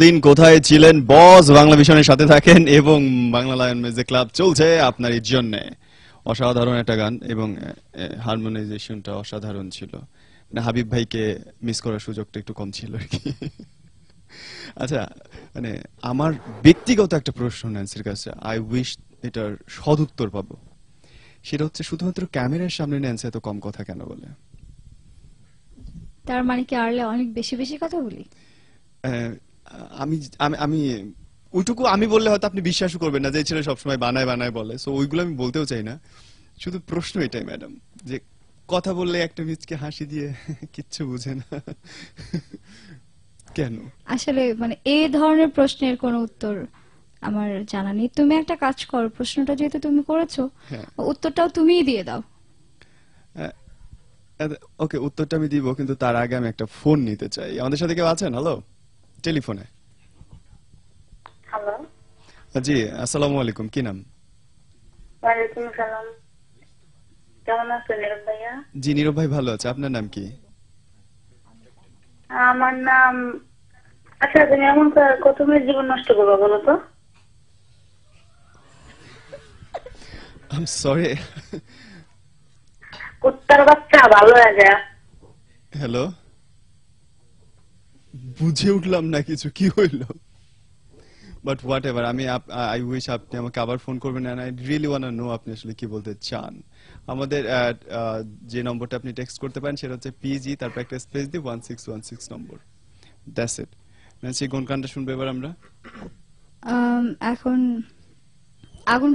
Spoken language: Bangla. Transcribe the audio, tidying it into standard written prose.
দিন কোথায় ছিলেন বস বাংলা ভিশনের সাথে থাকেন এবং বাংলা লায়ন মিউজিক ক্লাব চলছে আপনারই জন্য। অসাধারণ একটা গান এবং হারমোনাইজেশনটা অসাধারণ ছিল। মানে হাবিব ভাইকে মিস করার সুযোগটা একটু কম ছিল আর কি। আচ্ছা, মানে আমার ব্যক্তিগত একটা প্রশ্ন ন্যান্সির কাছে, আই উইশ এটার সদুত্তর পাবো। সেটা হচ্ছে শুধুমাত্র ক্যামেরার সামনে ন্যান্সি এত কম কথা কেন বলে? তার মানে কি আরলে অনেক বেশি বেশি কথা বলি? আহ, আমি আমি আমি ওইটুকু আমি বললে হয়তো আপনি বিশ্বাসও করবেন না যে এই ছেলে সবসময় বানায় বানায় বলে, সো ওইগুলো আমি বলতেও চাই না। শুধু প্রশ্ন এটাই ম্যাডাম, যে কথা বললে একটা মিচকে হাসি দিয়ে কিচ্ছু বুঝে না কেন? আসলে মানে এই ধরনের প্রশ্নের কোনো উত্তর আমার জানা নেই। তুমি একটা কাজ করো, প্রশ্নটা যেহেতু তুমি করেছো, হ্যাঁ, উত্তরটাও তুমিই দিয়ে দাও। ওকে, উত্তরটা আমি দিব, কিন্তু তার আগে আমি একটা ফোন নিতে চাই। আমাদের সাথে কেউ আছেন? হ্যালো, টেলিফোনে। হ্যালো। জি, আসসালামু আলাইকুম, কি নাম? ওয়ালাইকুম সালাম। কেমন আছেন নীরব ভাইয়া? জি, নীরব ভাই ভালো আছে। আপনার নাম কি? আমার নাম। আচ্ছা, তুমি এমন কত মেয়ের জীবন নষ্ট করবো বলো তো? I am sorry. কুত্তার বাচ্চা, ভালো হয়ে যা। হ্যালো, বুঝে উঠলাম না কিছু, কি হইল? বাট হোয়াট এভার, আমি আই উইশ আপনি আমাকে আবার ফোন করবেন, and I really wanna know আপনি আসলে কি বলতে চান। আমাদের যে নম্বরটা আপনি টেক্সট করতে পারেন সেটা হচ্ছে পিজি, তারপর একটা স্পেস দিয়ে 1616 নম্বর। That's it. সেই কোন গানটা শুনবো এবার আমরা? এখন আগুন